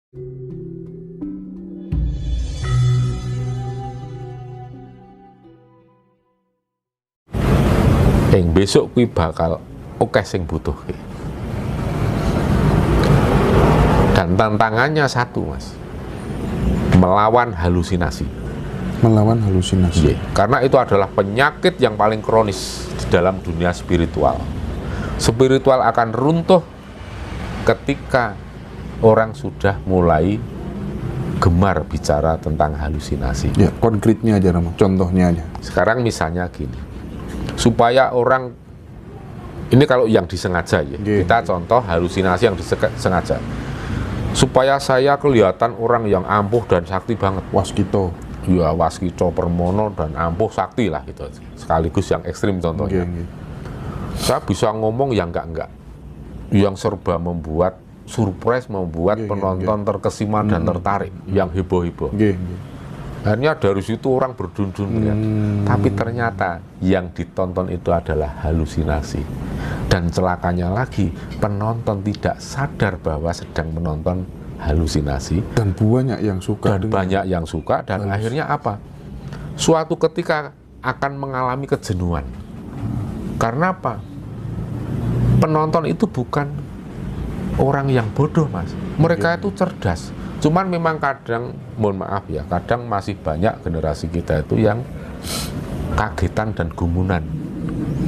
Yang besok kuwi bakal akeh sing butuhke. Dan tantangannya satu, Mas. Melawan halusinasi. Melawan halusinasi. Karena itu adalah penyakit yang paling kronis di dalam dunia spiritual. Spiritual akan runtuh ketika orang sudah mulai gemar bicara tentang halusinasi. Ya, konkretnya aja, Rama. Contohnya aja. Sekarang misalnya gini, supaya orang, ini kalau yang disengaja ya, kita contoh halusinasi yang disengaja. Supaya saya kelihatan orang yang ampuh dan sakti banget. Waskito. Ya, Waskito, Permono, dan ampuh sakti lah gitu. Sekaligus yang ekstrim contohnya. Saya bisa ngomong yang enggak. Yang serba membuat surprise, membuat penonton terkesima dan tertarik. Yang heboh-heboh. Akhirnya dari situ orang berdundun melihat. Tapi ternyata yang ditonton itu adalah halusinasi. Dan celakanya lagi, penonton tidak sadar bahwa sedang menonton halusinasi. Dan banyak yang suka. Dan akhirnya apa? Suatu ketika akan mengalami kejenuhan. Karena apa? Penonton itu bukan orang yang bodoh, Mas. Mereka itu cerdas. Cuman memang kadang, mohon maaf ya, kadang masih banyak generasi kita itu yang kagetan dan gumunan.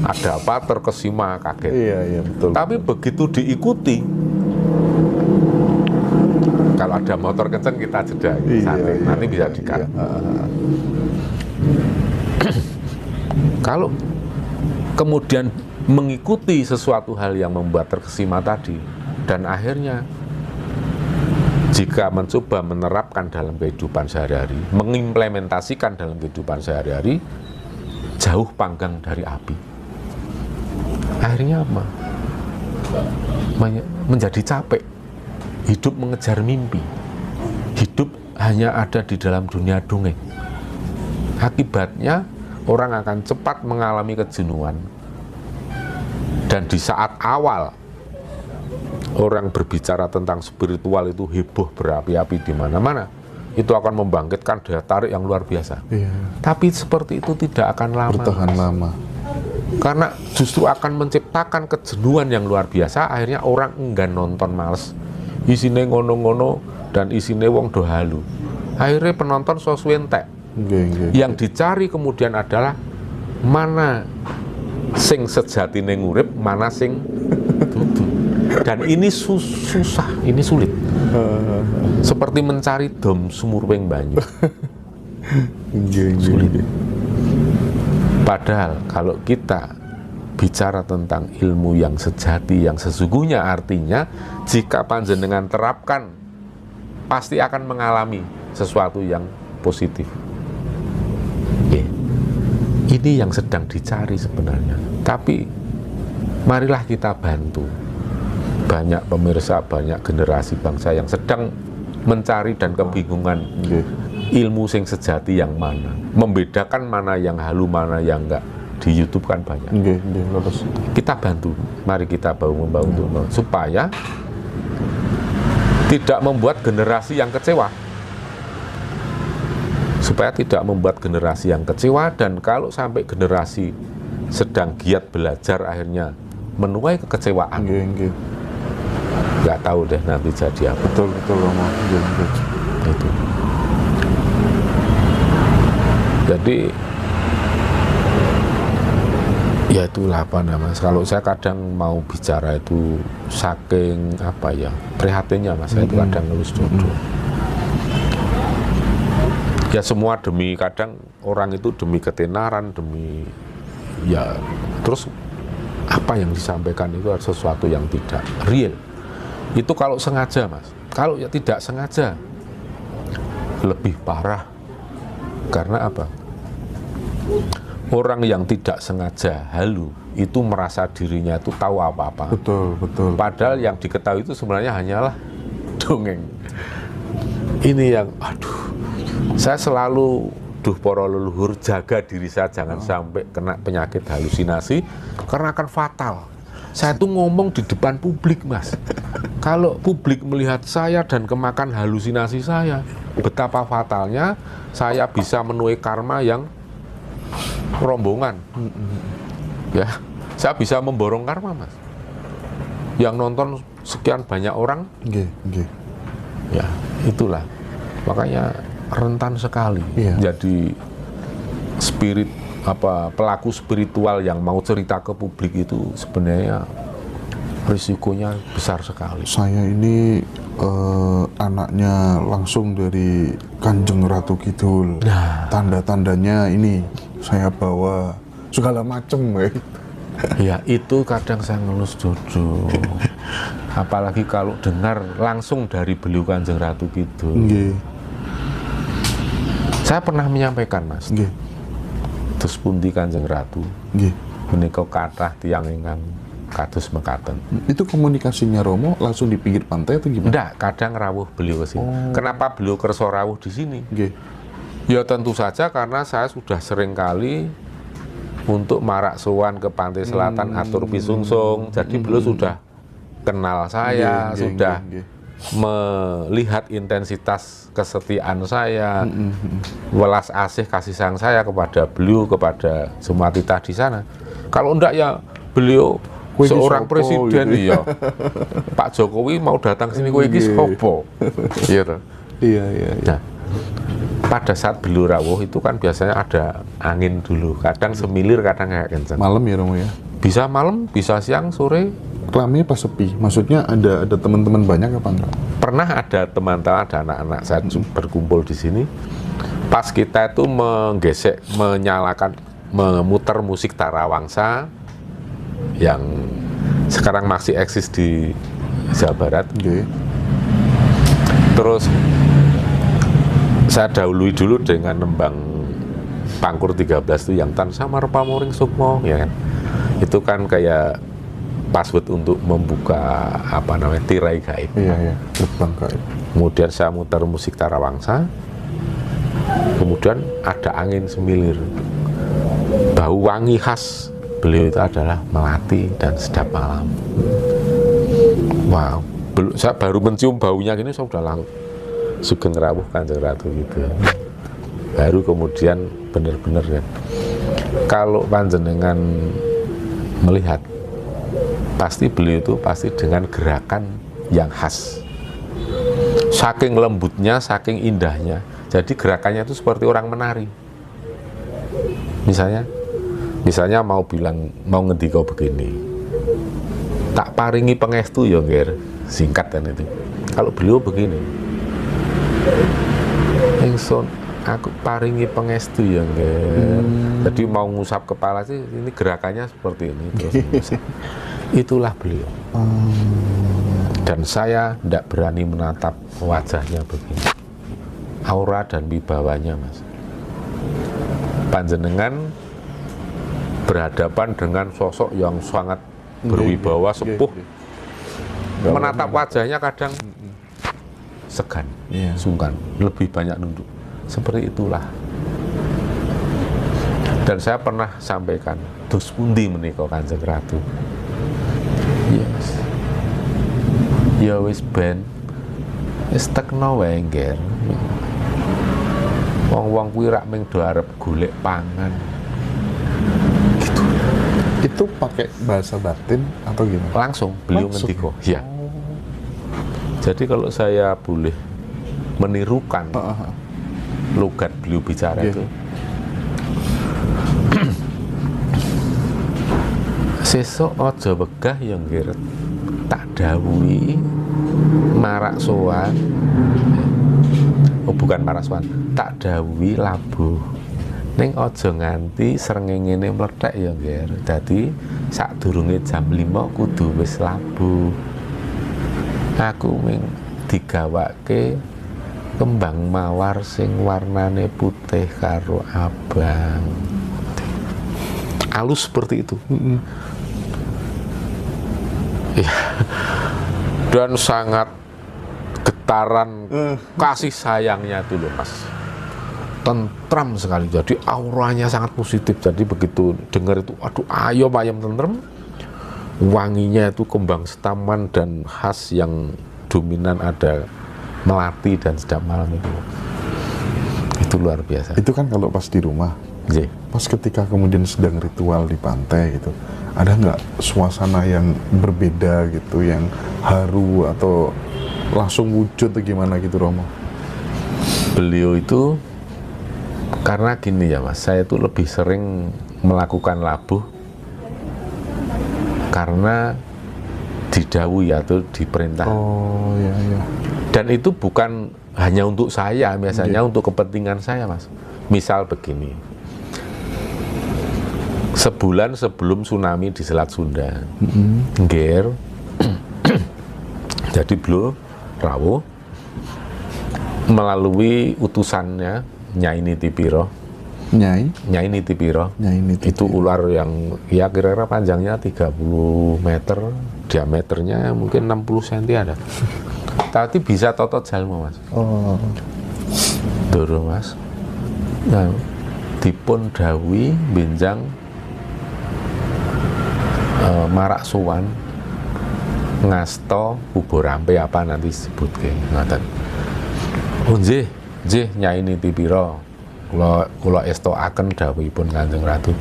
Ada apa, terkesima, kaget. Iya, betul. Tapi begitu diikuti, kalau ada motor kenceng kita jeda, nanti bisa dikat. Kalau kemudian mengikuti sesuatu hal yang membuat terkesima tadi, dan akhirnya jika mencoba menerapkan dalam kehidupan sehari-hari, mengimplementasikan dalam kehidupan sehari-hari, jauh panggang dari api. Akhirnya apa? Menjadi capek. Hidup mengejar mimpi. Hidup hanya ada di dalam dunia dongeng. Akibatnya orang akan cepat mengalami kejenuhan. Dan di saat awal orang berbicara tentang spiritual itu heboh berapi-api di mana-mana, itu akan membangkitkan daya tarik yang luar biasa. Tapi seperti itu tidak akan lama. Bertahan lama. Karena justru akan menciptakan kejenuhan yang luar biasa. Akhirnya orang enggan nonton, males. Isine ngono-ngono dan isine wong do halu. Akhirnya penonton sosu entek. Yang dicari kemudian adalah mana sing sejatine ngurip, mana sing dudu. Dan ini susah, ini sulit. Seperti mencari dom sumurwing banyu. Sulit. Padahal kalau kita bicara tentang ilmu yang sejati, yang sesungguhnya, artinya jika panjenengan terapkan, pasti akan mengalami sesuatu yang positif. Ini yang sedang dicari sebenarnya. Tapi marilah kita bantu. Banyak pemirsa, banyak generasi bangsa yang sedang mencari dan kebingungan ilmu sing sejati yang mana, membedakan mana yang halu, mana yang enggak. Di YouTube kan banyak. Kita bantu, mari kita membantu supaya tidak membuat generasi yang kecewa. Supaya tidak membuat generasi yang kecewa, dan kalau sampai generasi sedang giat belajar akhirnya menuai kekecewaan. Nggak tahu deh nanti jadi apa. Betul Romo. Itu. Jadi ya itulah apa namanya. Kalau saya kadang mau bicara itu saking apa ya, prihatinnya, Mas. Saya itu kadang ngelus dodo. Ya semua demi, kadang orang itu demi ketenaran, demi ya, terus apa yang disampaikan itu adalah sesuatu yang tidak real. Itu kalau sengaja, Mas. Kalau ya tidak sengaja, lebih parah. Karena apa? Orang yang tidak sengaja halu itu merasa dirinya itu tahu apa-apa. Betul. Padahal yang diketahui itu sebenarnya hanyalah dongeng. Ini yang, aduh, saya selalu, para leluhur, jaga diri saya jangan sampai kena penyakit halusinasi, karena akan fatal. Saya tuh ngomong di depan publik, Mas. Kalau publik melihat saya dan kemakan halusinasi saya, betapa fatalnya saya bisa menuai karma yang rombongan. Ya, saya bisa memborong karma, Mas. Yang nonton sekian banyak orang, ya itulah. Makanya rentan sekali. Jadi spirit pelaku spiritual yang mau cerita ke publik itu sebenarnya risikonya besar sekali. Saya ini anaknya langsung dari Kanjeng Ratu Kidul. Nah, tanda-tandanya ini saya bawa segala macam, ya itu kadang saya ngelus jodoh. Apalagi kalau dengar langsung dari beliau Kanjeng Ratu Kidul. Saya pernah menyampaikan, Mas. Terus pundi Kanjeng Ratu. Menika kathah tiyang ingkang kados mekaten. Itu komunikasinya Romo langsung di pinggir pantai atau gimana? Enggak, kadang rawuh beliau ke sini. Kenapa beliau kerso rawuh di sini? Ya tentu saja karena saya sudah sering kali untuk marak sowan ke pantai selatan atur pisungsung. Jadi beliau sudah kenal saya, sudah melihat intensitas kesetiaan saya, welas asih kasih sayang saya kepada beliau, kepada semua titah di sana. Kalau enggak ya beliau seorang presiden, iya. Pak Jokowi mau datang sini, kowe iki sapa? Iya. Nah, pada saat beliau rawuh itu kan biasanya ada angin dulu, kadang semilir, kadang kayak kenceng. Malam ya Romo ya? Bisa malam, bisa siang, sore. Ramai pas sepi? Maksudnya ada teman-teman banyak apa enggak? Pernah ada teman-teman, ada anak-anak saya berkumpul di sini. Pas kita itu menggesek, menyalakan, memutar musik Tarawangsa yang sekarang masih eksis di Jawa Barat. Terus saya dahului dulu dengan nembang Pangkur 13 itu yang Tan Samar Pamoring Sukmo, ya kan. Itu kan kayak password untuk membuka tirai gaib. Gerbang gaib. Kemudian saya mutar musik Tarawangsa. Kemudian ada angin semilir. Bau wangi khas beliau itu adalah melati dan sedap malam. Wow, saya baru mencium baunya gini, saya sudah langsung sugeng rawuh Kanjeng Ratu gitu. Baru kemudian benar-benar kan. Kalau panjenengan melihat, pasti beliau itu pasti dengan gerakan yang khas. Saking lembutnya, saking indahnya. Jadi gerakannya itu seperti orang menari. Misalnya mau ngendika begini, tak paringi pangestu ya nggih, singkat kan itu. Kalau beliau begini, ingsun aku paringi pangestu ya nggih. Jadi mau ngusap kepala sih, ini gerakannya seperti ini terus. Itulah beliau. Dan saya tidak berani menatap wajahnya begini, aura dan wibawanya, Mas. Panjenengan berhadapan dengan sosok yang sangat berwibawa, sepuh. Menatap wajahnya kadang segan, sungkan, lebih banyak nunduk. Seperti itulah. Dan saya pernah sampaikan, dus pundi menika Kanjeng Ratu. Yes. Ya wis ben, wis tekno wae ngger. Wong-wong kuwi rak ming do arep golek pangan. Itu pakai bahasa batin atau gimana? Langsung beliau ngendika. Ya. Jadi kalau saya boleh menirukan logat beliau bicara itu, sesuk aja wegah ya nggih, tak dawuhi marak sowan. Oh bukan marak sowan, tak dawuhi labuh. Ning aja nganti srengenge ngene mlethek ya nggih. Dadi sadurunge jam 5 kudu wis labuh. Aku ming digawake kembang mawar sing warnane putih karo abang. Halus seperti itu. Ya. Dan sangat getaran kasih sayangnya itu loh, Mas. Tentram sekali, jadi auranya sangat positif. Jadi begitu dengar itu, aduh ayam tentrem, wanginya itu kembang setaman dan khas yang dominan ada melati dan sedap malam itu luar biasa. Itu kan kalau pas di rumah. Iya. Pas ketika kemudian sedang ritual di pantai gitu, ada nggak suasana yang berbeda gitu, yang haru atau langsung wujud atau gimana gitu Romo? Beliau itu karena gini ya Mas, saya itu lebih sering melakukan labuh karena didhawuhi atau diperintah. Oh ya ya. Dan itu bukan hanya untuk saya, biasanya untuk kepentingan saya Mas. Misal begini, sebulan sebelum tsunami di Selat Sunda, Ngger, jadi beliau rawuh melalui utusannya Nyai Nitipiro. Nyai Nitipiro itu ular yang ya kira-kira panjangnya 30 meter, diameternya mungkin 60 cm ada. Tapi bisa totot jalma Mas. Oh. Doro Mas. Nah, dipun dawuhi benjang marak sowan ngasto Uborampe apa nanti sebutke ngoten. Oh nggih, Nyai Nitipiro. Kula estoaken dawuhipun Kanjeng Ratu.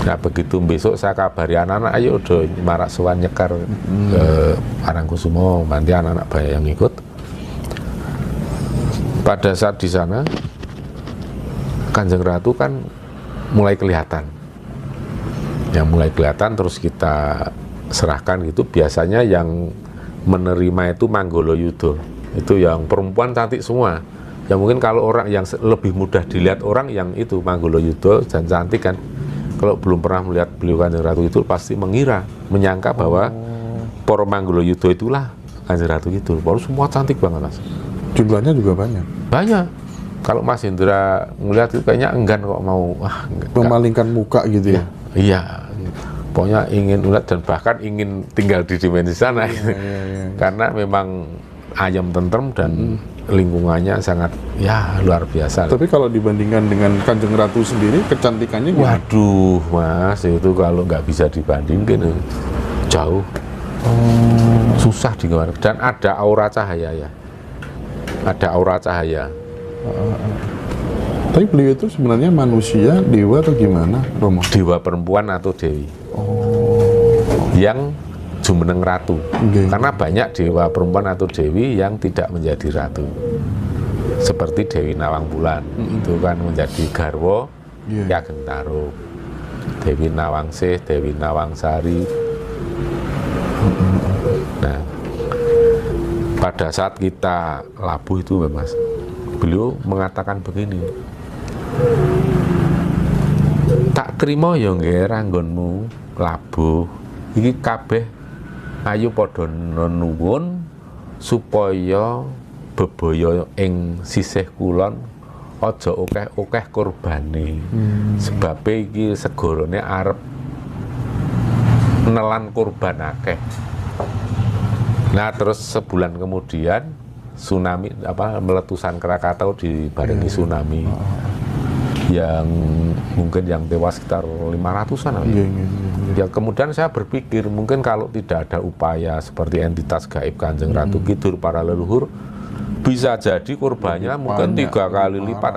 Nah begitu besok saya kabari anak-anak, ayo do marak sowan nyekar ke Parangkusumo, nanti anak-anak banyak yang ikut. Pada saat di sana Kanjeng Ratu kan mulai kelihatan. Ya mulai kelihatan terus kita serahkan gitu. Biasanya yang menerima itu Manggolo Yudo. Itu yang perempuan cantik semua. Ya mungkin kalau orang yang lebih mudah dilihat orang yang itu Manggolo Yudo dan cantik kan. Kalau belum pernah melihat beliau Kanjeng Ratu itu pasti menyangka bahwa para Manggolo Yudo itulah Kanjeng Ratu itu. Baru semua cantik banget Mas. Jumlahnya juga banyak. Banyak. Kalau Mas Indra melihat itu kayaknya enggan kok mau memalingkan muka gitu ya. Iya. Pokoknya ingin melihat dan bahkan ingin tinggal di dimensi sana. Karena memang ayam tentrem dan lingkungannya sangat ya luar biasa. Tapi kalau dibandingkan dengan Kanjeng Ratu sendiri, kecantikannya gimana? Waduh Mas, itu kalau nggak bisa dibandingkan jauh. Susah digambarkan. Dan ada aura cahaya ya. Ada aura cahaya. Tapi beliau itu sebenarnya manusia, dewa atau gimana, Romo? Dewa perempuan atau dewi. Yang jumeneng ratu. Karena banyak dewa perempuan atau dewi yang tidak menjadi ratu. Seperti Dewi Nawang Bulan, itu kan menjadi garwa Ki Ageng Tarub. Dewi Nawangsih, Dewi Nawangsari. Nah, pada saat kita labuh itu Mas, beliau mengatakan begini, tak terima ya nggih ranggonmu labuh iki kabeh ayo padha nuwun supaya bebaya ing sisih kulon aja akeh-akeh kurbane. Sebabe iki segarane arep nelan kurban akeh. Nah terus sebulan kemudian tsunami meletusan Krakatau dibarengi tsunami yang mungkin yang tewas sekitar 500-an. Ya kemudian saya berpikir mungkin kalau tidak ada upaya seperti entitas gaib Kanjeng Ratu Kidul para leluhur, bisa jadi kurbannya mungkin 3 kali lipat